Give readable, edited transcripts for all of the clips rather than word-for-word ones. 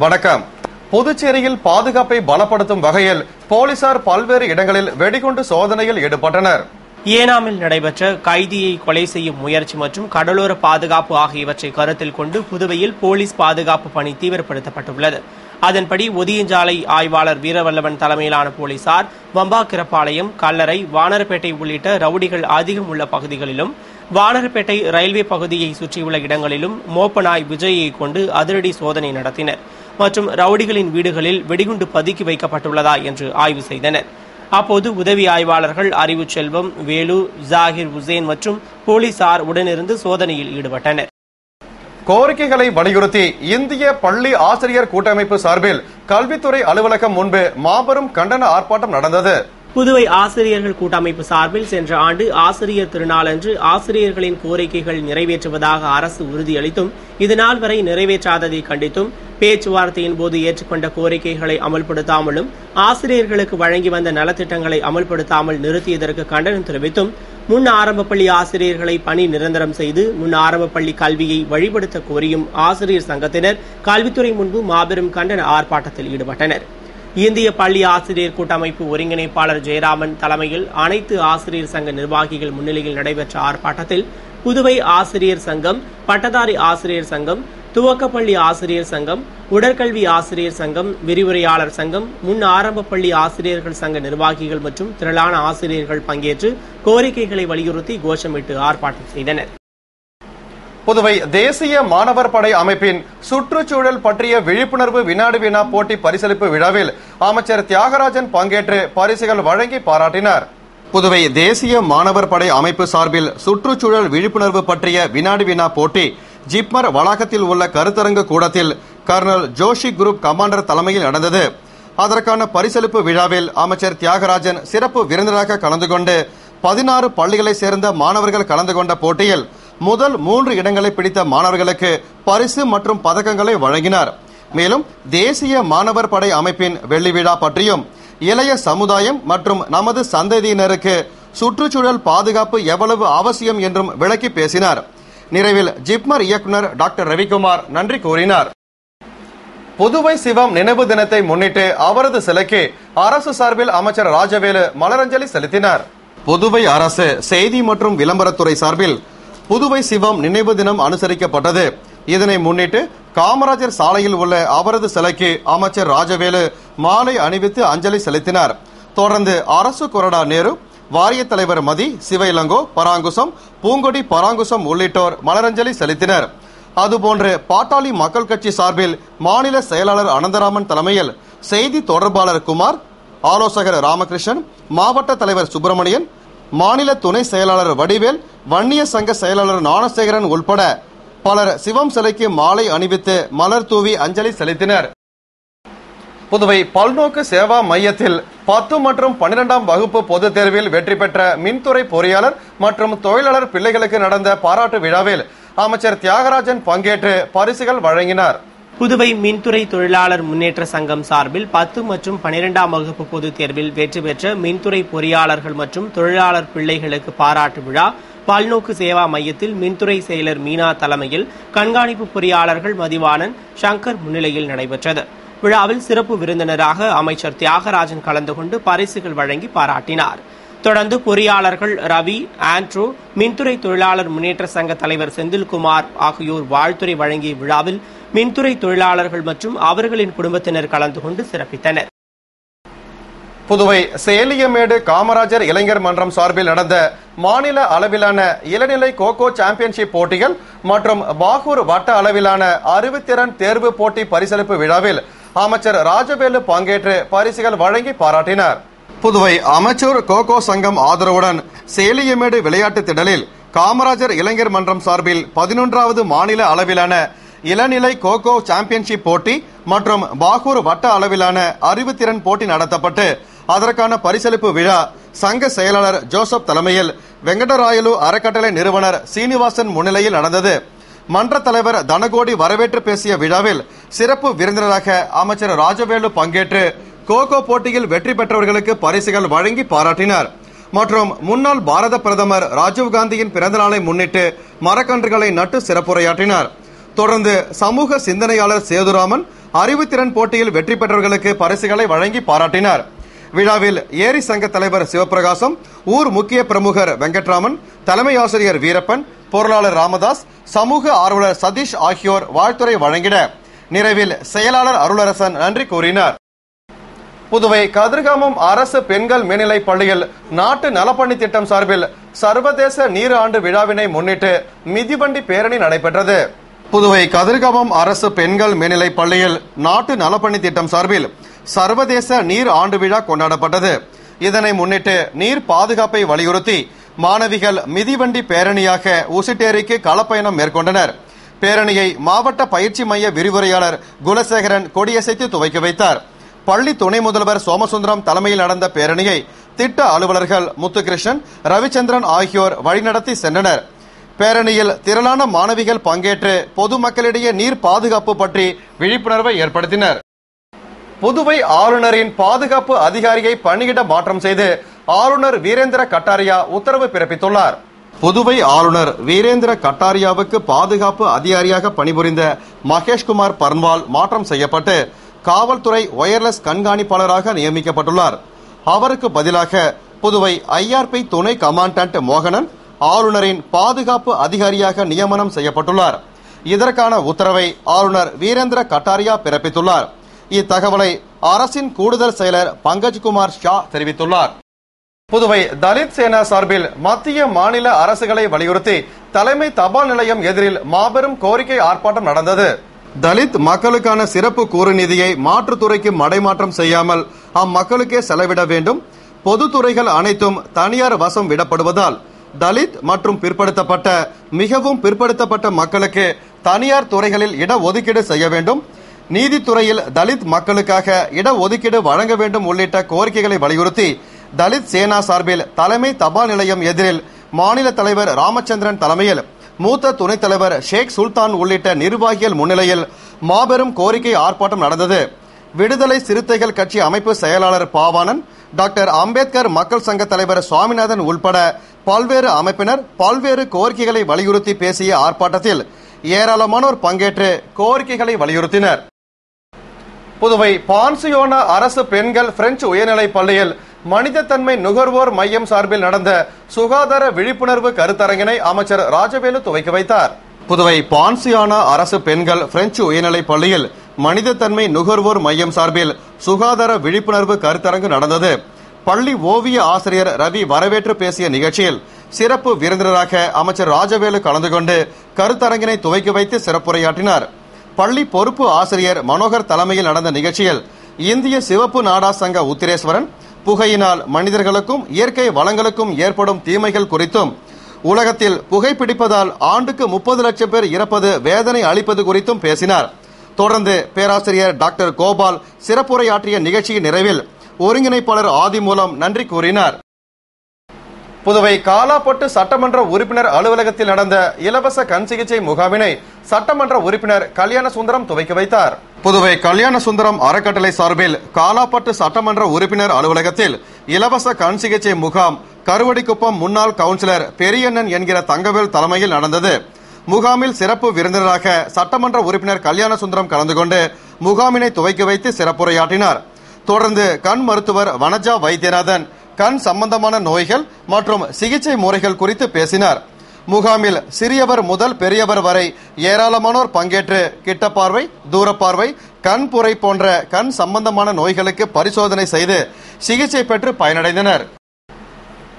வணக்கம். புதுச்சேரியில் பாதுகாப்பை பலப்படுத்தும் வகையில் போலீசார் பல்வேறு இடங்களில் வெடிகுண்டு சோதனையில் ஈடுபட்டனர். ஏனாமில் நடைபெற்ற கைதியை கொலை செய்யும் முயற்சி மற்றும் கடலோர பாதுகாப்பு ஆகியவற்றை கருத்தில் கொண்டு புதுவையில் போலீஸ் பாதுகாப்பு பணி தீவிரப்படுத்தப்பட்டுள்ளது. அதன்படி ஒதியஞ்சாலை ஆய்வாளர் வீரவல்லவன் தலைமையிலான போலீசார் வம்பாக்கிரப்பாளையம், கல்லறை, வானரப்பேட்டை உள்ளிட்ட ரவுடிகள் அதிகம் உள்ள பகுதிகளிலும், வானரப்பேட்டை ரயில்வே பகுதியை சுற்றியுள்ள இடங்களிலும் மோப்பனாய் விஜயை கொண்டு அதிரடி சோதனை நடத்தினர் மற்றும் ரவுடிகளின் வீடுகளில் வெடிகுண்டு பதுக்கி வைக்கப்பட்டுள்ளதா என்று ஆய்வு செய்தனர். அப்போது உதவி ஆய்வாளர்கள் அறிவு செல்வம், வேலு, ஜாகிர் உசேன் மற்றும் போலீசார் உடனிருந்து சோதனையில் ஈடுபட்டனர். கோரிக்கைகளை வலியுறுத்தி இந்திய பள்ளி ஆசிரியர் கூட்டமைப்பு சார்பில் கல்வித்துறை அலுவலகம் முன்பு மாபெரும் கண்டன ஆர்ப்பாட்டம் நடந்தது. புதுவை ஆசிரியர்கள் கூட்டமைப்பு சார்பில் சென்ற ஆண்டு ஆசிரியர் திருநாளன்று ஆசிரியர்களின் கோரிக்கைகள் நிறைவேற்றுவதாக அரசு உறுதியளித்தும் இதுநாள் வரை நிறைவேற்றாததை கண்டித்தும், பேச்சுவார்த்தையின் போது ஏற்றுக்கொண்ட கோரிக்கைகளை அமல்படுத்தாமலும், ஆசிரியர்களுக்கு வழங்கி வந்த நலத்திட்டங்களை அமல்படுத்தாமல் நிறுத்தியதற்கு கண்டனம் தெரிவித்தும், முன் ஆரம்ப பள்ளி ஆசிரியர்களை பணி நிரந்தரம் செய்து முன் ஆரம்ப பள்ளி கல்வியை வழிபடுத்த கோரியும் ஆசிரியர் சங்கத்தினர் கல்வித்துறை முன்பு மாபெரும் கண்டன ஆர்ப்பாட்டத்தில் ஈடுபட்டனர். இந்திய பள்ளி ஆசிரியர் கூட்டமைப்பு ஒருங்கிணைப்பாளர் ஜெயராமன் தலைமையில் அனைத்து ஆசிரியர் சங்க நிர்வாகிகள் முன்னிலையில் நடைபெற்ற ஆர்ப்பாட்டத்தில் புதுவை ஆசிரியர் சங்கம், பட்டதாரி ஆசிரியர் சங்கம், துவக்கப்பள்ளி ஆசிரியர் சங்கம், உடற்கல்வி ஆசிரியர் சங்கம், விரிவுரையாளர் சங்கம், முன் ஆரம்ப பள்ளி ஆசிரியர்கள் சங்க நிர்வாகிகள் மற்றும் திரளான ஆசிரியர்கள் பங்கேற்று கோரிக்கைகளை வலியுறுத்தி கோஷமிட்டு ஆர்ப்பாட்டம் செய்தனர். புதுவை தேசிய மாணவர் படை அமைப்பின் சுற்றுச்சூழல் பற்றிய விழிப்புணர்வு வினாடி வினா போட்டி பரிசளிப்பு விழாவில் அமைச்சர் தியாகராஜன் பங்கேற்று பரிசுகள் வழங்கி பாராட்டினார். புதுவை தேசிய மாணவர் படை அமைப்பு சார்பில் சுற்றுச்சூழல் விழிப்புணர்வு பற்றிய வினாடி வினா போட்டி ஜிப்மர் வளாகத்தில் உள்ள கருத்தரங்கு கூடத்தில் கர்னல் ஜோஷி குரூப் கமாண்டர் தலைமையில் நடந்தது. அதற்கான பரிசளிப்பு விழாவில் அமைச்சர் தியாகராஜன் சிறப்பு விருந்தினராக கலந்து கொண்டு 16 பள்ளிகளை சேர்ந்த மாணவர்கள் கலந்து கொண்ட போட்டியில் முதல் 3 இடங்களை பிடித்த மாணவர்களுக்கு பரிசு மற்றும் பதக்கங்களை வழங்கினார். மேலும் தேசிய மாணவர் படை அமைப்பின் வெள்ளி விழா பற்றியும், இளைய சமுதாயம் மற்றும் நமது சந்ததியினருக்கு சுற்றுச்சூழல் பாதுகாப்பு எவ்வளவு அவசியம் என்றும் விளக்கி பேசினார். நிறைவில் ஜிப்மர் இயக்குனர் டாக்டர் ரவிக்குமார் நன்றி கூறினார். புதுவை சிவம் நினைவு தினத்தை முன்னிட்டு அவரது சிலைக்கு அரசு சார்பில் அமைச்சர் ராஜவேலு மலரஞ்சலி செலுத்தினார். புதுவை அரசு செய்தி மற்றும் விளம்பரத்துறை சார்பில் புதுவை சிவம் நினைவு தினம் அனுசரிக்கப்பட்டது. இதனை முன்னிட்டு காமராஜர் சாலையில் உள்ள அவரது சிலைக்கு அமைச்சர் ராஜவேலு மாலை அணிவித்து அஞ்சலி செலுத்தினார். தொடர்ந்து அரசு கொறடா நேரு, வாரிய தலைவர் மதி, சிவ இளங்கோ, பராங்குசம், பூங்கொடி பராங்குசம் உள்ளிட்டோர் மலரஞ்சலி செலுத்தினர். அதுபோன்று பாட்டாளி மக்கள் கட்சி சார்பில் மாநில செயலாளர் அனந்தராமன் தலைமையில் செய்தி தொடர்பாளர் குமார், ஆலோசகர் ராமகிருஷ்ணன், மாவட்ட தலைவர் சுப்பிரமணியன், மாநில துணை செயலாளர் வடிவேல், வன்னிய சங்க செயலாளர் ஞானசேகரன் உள்பட பலர் சிவம் சிலைக்கு மாலை அணிவித்து மலர் தூவி அஞ்சலி செலுத்தினர். புதுவை பல்நோக்கு சேவா மையத்தில் 10 மற்றும் 12ஆம் வகுப்பு பொதுத் தேர்வில் வெற்றி பெற்ற மின்துறை பொறியாளர் மற்றும் தொழிலாளர் பிள்ளைகளுக்கு நடந்த பாராட்டு விழாவில் அமைச்சர் தியாகராஜன் பங்கேற்று பரிசுகள் வழங்கினார். புதுவை மின்துறை தொழிலாளர் முன்னேற்ற சங்கம் சார்பில் 10 மற்றும் 12ஆம் வகுப்பு பொதுத் தேர்வில் வெற்றி பெற்ற மின்துறை பொறியாளர்கள் மற்றும் தொழிலாளர் பிள்ளைகளுக்கு பாராட்டு விழா பல்நோக்கு சேவா மையத்தில் மின்துறை செயலர் மீனா தலைமையில் கண்காணிப்பு பொறியாளர்கள் மதிவாணன், சங்கர் முன்னிலையில் நடைபெற்றது. விழாவில் சிறப்பு விருந்தினராக அமைச்சர் தியாகராஜன் கலந்து கொண்டு பரிசுகள் வழங்கி பாராட்டினார். தொடர்ந்து பொறியாளர்கள் ரவி, ஆண்ட்ரூ, மின்துறை தொழிலாளர் முன்னேற்ற சங்க தலைவர் செந்தில்குமார் ஆகியோர் வாழ்த்துரை வழங்கிய விழாவில் மின்துறை தொழிலாளர்கள் மற்றும் அவர்களின் குடும்பத்தினர் கலந்து கொண்டு சிறப்பித்தனர். புதுவை சேலியமேடு காமராஜர் இளைஞர் மன்றம் சார்பில் நடந்த மாநில அளவிலான இளநிலை கோகோ சாம்பியன்ஷிப் போட்டிகள் மற்றும் பாகூர் வட்ட அளவிலான அறிவுத்திறன் தேர்வு போட்டி பரிசளிப்பு விழாவில் அமைச்சர் ராஜவேலு பங்கேற்று பரிசுகள் வழங்கி பாராட்டினார். புதுவை அமைச்சர் கோகோ சங்கம் ஆதரவுடன் சேலியமேடு விளையாட்டு திடலில் காமராஜர் இளைஞர் மன்றம் சார்பில் 11வது மாநில அளவிலான இளநிலை கோகோ சாம்பியன்ஷிப் போட்டி மற்றும் பாகூர் வட்ட அளவிலான அறிவுத்திறன் போட்டி நடத்தப்பட்டு அதற்கான பரிசளிப்பு விழா சங்க செயலாளர் ஜோசப் தலைமையில் வெங்கடராயலு அறக்கட்டளை நிறுவனர் சீனிவாசன் முன்னிலையில் நடந்தது. மன்ற தலைவர் தனகோடி வரவேற்று பேசிய விழாவில் சிறப்பு விருந்தினராக அமைச்சர் ராஜவேலு பங்கேற்று கோகோ போட்டியில் வெற்றி பெற்றவர்களுக்கு பரிசுகள் வழங்கி பாராட்டினார். மற்றும் முன்னாள் பாரத பிரதமர் ராஜீவ்காந்தியின் பிறந்தநாளை முன்னிட்டு மரக்கன்றுகளை நட்டு சிறப்புரையாற்றினார். தொடர்ந்து சமூக சிந்தனையாளர் சேதுராமன், அறிவுத்திறன் போட்டியில் வெற்றி பெற்றவர்களுக்கு பரிசுகளை வழங்கி பாராட்டினார். விழாவில் ஏரி சங்க தலைவர் சிவபிரகாசம், ஊர் முக்கிய பிரமுகர் வெங்கட்ராமன், தலைமை ஆசிரியர் வீரப்பன், பொருளாளர் ராமதாஸ், சமூக ஆர்வலர் சதீஷ் ஆகியோர் வாழ்த்துரை வழங்கின. நிறைவில் செயலாளர் அருளரசன் நன்றி கூறினார். புதுவை கதிர்காமம் அரசு பெண்கள் மேல்நிலைப் பள்ளியில் நாட்டு நலப்பணி திட்டம் சார்பில் சர்வதேச நீர் ஆண்டு விழாவினை முன்னிட்டு மிதிவண்டி பேரணி நடைபெற்றது. புதுவை கதிர்காமம் அரசு பெண்கள் மேல்நிலைப் பள்ளியில் நாட்டு நலப்பணி திட்டம் சார்பில் சர்வதேச நீர் ஆண்டு விழா கொண்டாடப்பட்டது. இதனை முன்னிட்டு நீர் பாதுகாப்பை வலியுறுத்தி மாணவிகள் மிதிவண்டி பேரணியாக உசிட்டேரிக்கு களப்பயணம் மேற்கொண்டனர். பேரணியை மாவட்ட பயிற்சி மைய விரிவுரையாளர் குலசேகரன் கொடியசைத்து துவக்கி வைத்தார். பள்ளி துணை முதல்வர் சோமசுந்தரம் தலைமையில் நடந்த பேரணியை திட்ட அலுவலர்கள் முத்துகிருஷ்ணன், ரவிச்சந்திரன் ஆகியோர் வழிநடத்தி சென்றனர். பேரணியில் திரளான மாணவிகள் பங்கேற்று பொதுமக்களிடையே நீர் பாதுகாப்பு பற்றி விழிப்புணர்வை ஏற்படுத்தினர். புதுவை ஆளுநரின் பாதுகாப்பு அதிகாரியை பணியிட மாற்றம் செய்து ஆளுநர் வீரேந்திர கட்டாரியா உத்தரவு பிறப்பித்துள்ளார். புதுவை ஆளுநர் வீரேந்திர கட்டாரியாவுக்கு பாதுகாப்பு அதிகாரியாக பணிபுரிந்த மகேஷ்குமார் பர்ன்வால் மாற்றம் செய்யப்பட்டு காவல்துறை ஒயர்லெஸ் கண்காணிப்பாளராக நியமிக்கப்பட்டுள்ளார். அவருக்கு பதிலாக புதுவை ஐஆர்பி துணை கமாண்டன்ட் மோகனன் ஆளுநரின் பாதுகாப்பு அதிகாரியாக நியமனம் செய்யப்பட்டுள்ளார். இதற்கான உத்தரவை ஆளுநர் வீரேந்திர கட்டாரியா பிறப்பித்துள்ளார். இத்தகவலை அரசின் கூடுதல் செயலர் பங்கஜ்குமார் ஷா தெரிவித்துள்ளார். புதுவை தலித் சேனா சார்பில் மத்திய மாநில அரசுகளை வலியுறுத்தி தலைமை தபால் நிலையம் எதிரில் மாபெரும் கோரிக்கை ஆர்ப்பாட்டம் நடந்தது. தலித் மக்களுக்கான சிறப்பு கூறு நிதியை மாற்றுத்துறைக்கு மடைமாற்றம் செய்யாமல் அம்மக்களுக்கே செலவிட வேண்டும். பொதுத்துறைகள் அனைத்தும் தனியார் வசம் விடப்படுவதால் தலித் மற்றும் பிற்படுத்தப்பட்ட மிகவும் பிற்படுத்தப்பட்ட மக்களுக்கு தனியார் துறைகளில் இடஒதுக்கீடு செய்ய வேண்டும். நீதித்துறையில் தலித் மக்களுக்காக இடஒதுக்கீடு வழங்க வேண்டும் உள்ளிட்ட கோரிக்கைகளை வலியுறுத்தி தலித் சேனா சார்பில் தலைமை தபால் நிலையம் எதிரில் மாநில தலைவர் ராமச்சந்திரன் தலைமையில் மூத்த துணைத் தலைவர் ஷேக் சுல்தான் உள்ளிட்ட நிர்வாகிகள் முன்னிலையில் மாபெரும் கோரிக்கை ஆர்ப்பாட்டம் நடந்தது. விடுதலை சிறுத்தைகள் கட்சி அமைப்பு செயலாளர் பாவானன், டாக்டர் அம்பேத்கர் மக்கள் சங்க தலைவர் சுவாமிநாதன் உள்பட பல்வேறு அமைப்பினர் பல்வேறு கோரிக்கைகளை வலியுறுத்தி பேசிய ஆர்ப்பாட்டத்தில் ஏராளமானோர் பங்கேற்று கோரிக்கைகளை வலியுறுத்தினர். புதுவை பான்சியோனா அரசு பெண்கள் பிரெஞ்சு உயர்நிலைப் பள்ளியில் மனிதத்தன்மை நுகர்வோர் மையம் சார்பில் நடந்த சுகாதார விழிப்புணர்வு கருத்தரங்கினை அமைச்சர் ராஜவேலு துவக்கி வைத்தார். புதுவை பான்சியானா அரசு பெண்கள் பிரெஞ்சு உயர்நிலைப் பள்ளியில் மனிதத்தன்மை நுகர்வோர் மையம் சார்பில் சுகாதார விழிப்புணர்வு கருத்தரங்கு நடந்தது. பள்ளி ஓவிய ஆசிரியர் ரவி வரவேற்று பேசிய நிகழ்ச்சியில் சிறப்பு விருந்தினராக அமைச்சர் ராஜவேலு கலந்து கொண்டு கருத்தரங்கினை துவக்கி வைத்து சிறப்புரையாற்றினார். பள்ளி பொறுப்பு ஆசிரியர் மனோகர் தலைமையில் நடந்த நிகழ்ச்சியில் இந்திய சிவப்பு நாடா சங்க உத்திரேஸ்வரன் புகையினால் மனிதர்களுக்கும் இயற்கை வளங்களுக்கும் ஏற்படும் தீமைகள் குறித்தும் உலகத்தில் புகைப்பிடிப்பதால் ஆண்டுக்கு 30 லட்சம் பேர் இறப்பது வேதனை அளிப்பது குறித்தும் பேசினார். தொடர்ந்து பேராசிரியர் டாக்டர் கோபால் சிறப்புரையாற்றிய நிகழ்ச்சியின் நிறைவில் ஒருங்கிணைப்பாளர் ஆதி மூலம் நன்றி கூறினார். புதுவை காலாப்பட்டு சட்டமன்ற உறுப்பினர் அலுவலகத்தில் நடந்த இலவச கண் சிகிச்சை முகாமினை சட்டமன்ற உறுப்பினர் கல்யாண சுந்தரம் துவக்கி வைத்தார். புதுவை கல்யாண சுந்தரம் அறக்கட்டளை சார்பில் காலாப்பட்டு சட்டமன்ற உறுப்பினர் அலுவலகத்தில் இலவச கண் சிகிச்சை முகாம் கருவடிக்குப்பம் முன்னாள் கவுன்சிலர் பெரியண்ணன் என்கிற தங்கவேல் தலைமையில் நடந்தது. முகாமில் சிறப்பு விருந்தினராக சட்டமன்ற உறுப்பினர் கல்யாண சுந்தரம் கலந்து கொண்டு முகாமினை துவக்கி வைத்து சிறப்புரையாற்றினார். தொடர்ந்து கண் மருத்துவர் வனஜா வைத்தியநாதன் கண் சம்பந்தமான நோய்கள் மற்றும் சிகிச்சை முறைகள் குறித்து பேசினார். முகாமில் சிறியவர் முதல் பெரியவர் வரை ஏராளமானோர் பங்கேற்று கிட்டப்பார்வை, தூரப்பார்வை, கண் புரை போன்ற கண் சம்பந்தமான நோய்களுக்கு பரிசோதனை செய்து சிகிச்சை பெற்று பயனடைந்தனர்.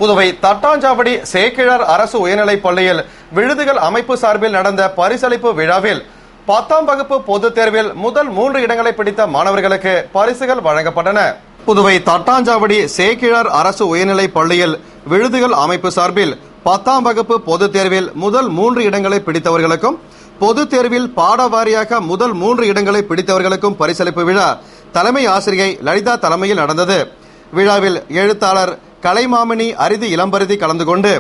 புதுவை தட்டாஞ்சாவடி சேக்கிழார் அரசு உயர்நிலைப் பள்ளியில் விழுதுகள் அமைப்பு சார்பில் நடந்த பரிசளிப்பு விழாவில் 10ஆம் வகுப்பு பொதுத் தேர்வில் முதல் 3 இடங்களை பிடித்த மாணவர்களுக்கு பரிசுகள் வழங்கப்பட்டன. புதுவை தட்டாஞ்சாவடி சேக்கிழார் அரசு உயர்நிலைப் பள்ளியில் விழுதுகள் அமைப்பு சார்பில் 10ஆம் வகுப்பு பொதுத் தேர்வில் முதல் 3 இடங்களை பிடித்தவர்களுக்கும் பொதுத் தேர்வில் பாட வாரியாக முதல் 3 இடங்களை பிடித்தவர்களுக்கும் பரிசளிப்பு விழா தலைமை ஆசிரியை லலிதா தலைமையில் நடந்தது. விழாவில் எழுத்தாளர் கலைமாமணி அரிதி இளம்பருதி கலந்து கொண்டு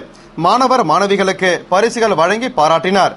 மாணவர் மாணவிகளுக்கு பரிசுகள் வழங்கி பாராட்டினார்.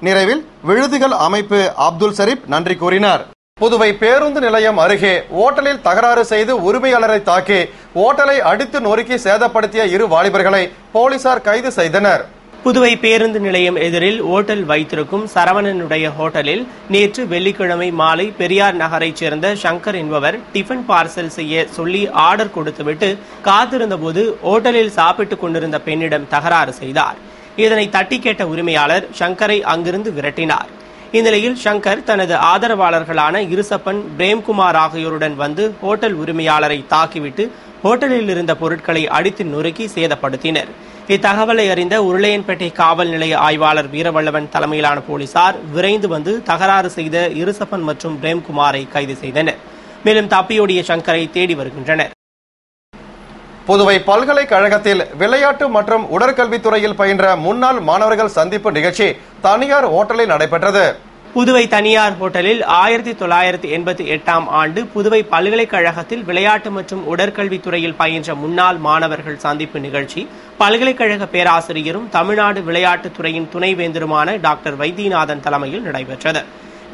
நிறைவில் விழுதுகள் அமைப்பு அப்துல் ஷரீப் நன்றி கூறினார். புதுவை பேருந்து நிலையம் அருகே ஓட்டலில் தகராறு செய்து உரிமையாளரை தாக்கி ஓட்டலை அடித்து நொறுக்கி சேதப்படுத்திய 2 வாலிபர்களை போலீசார் கைது செய்தனர். புதுவை பேருந்து நிலையம் எதிரில் ஓட்டல் வைத்திருக்கும் சரவணனுடைய ஹோட்டலில் நேற்று வெள்ளிக்கிழமை மாலை பெரியார் நகரைச் சேர்ந்த சங்கர் என்பவர் டிஃபன் பார்சல் செய்ய சொல்லி ஆர்டர் கொடுத்துவிட்டு காத்திருந்தபோது ஓட்டலில் சாப்பிட்டுக் கொண்டிருந்த பெண்ணிடம் தகராறு செய்தார். இதனை தட்டி கேட்ட உரிமையாளர் சங்கரை அங்கிருந்து விரட்டினார். இந்நிலையில் சங்கர் தனது ஆதரவாளர்களான இருசப்பன், பிரேம்குமார் ஆகியோருடன் வந்து ஹோட்டல் உரிமையாளரை தாக்கிவிட்டு ஹோட்டலில் இருந்த பொருட்களை அடித்து நொறுக்கி சேதப்படுத்தினர். இத்தகவலை அறிந்த உருளையன்பேட்டை காவல் நிலைய ஆய்வாளர் வீரவல்லவன் தலைமையிலான போலீசார் விரைந்து வந்து தகராறு செய்த இருசப்பன் மற்றும் பிரேம்குமாரை கைது செய்தனர். மேலும் தப்பியோடிய சங்கரை தேடி வருகின்றனர். புதுவை பல்கலைக்கழகத்தில் விளையாட்டு மற்றும் உடற்கல்வித்துறையில் பயின்ற முன்னாள் மாணவர்கள் சந்திப்பு நிகழ்ச்சி தனியார் ஹோட்டலில் நடைபெற்றது. புதுவை தனியார் ஹோட்டலில் 1988ஆம் ஆண்டு புதுவை பல்கலைக்கழகத்தில் விளையாட்டு மற்றும் உடற்கல்வித்துறையில் பயின்ற முன்னாள் மாணவர்கள் சந்திப்பு நிகழ்ச்சி பல்கலைக்கழக பேராசிரியரும் தமிழ்நாடு விளையாட்டுத்துறையின் துணைவேந்தருமான டாக்டர் வைத்தியநாதன் தலைமையில் நடைபெற்றது.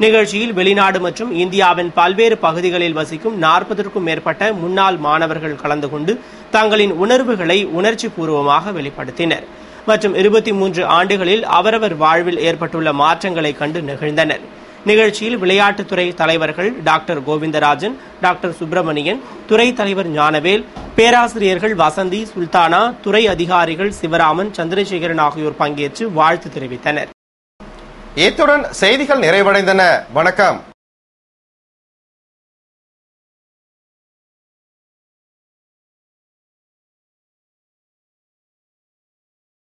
நிகழ்ச்சியில் வெளிநாடு மற்றும் இந்தியாவின் பல்வேறு பகுதிகளில் வசிக்கும் 40க்கும் மேற்பட்ட முன்னாள் மாணவர்கள் கலந்து கொண்டு தங்களின் உணர்வுகளை உணர்ச்சி பூர்வமாக வெளிப்படுத்தினர் மற்றும் 23 ஆண்டுகளில் அவரவர் வாழ்வில் ஏற்பட்டுள்ள மாற்றங்களை கண்டு நெகிழ்ந்தனர். நிகழ்ச்சியில் விளையாட்டுத்துறை தலைவர்கள் டாக்டர் கோவிந்தராஜன், டாக்டர் சுப்பிரமணியன், துறை தலைவர் ஞானவேல், பேராசிரியர்கள் வசந்தி, சுல்தானா, துறை அதிகாரிகள் சிவராமன், சந்திரசேகரன் ஆகியோர் பங்கேற்று வாழ்த்து தெரிவித்தனர். இத்துடன் செய்திகள் நிறைவடைந்தன. வணக்கம்.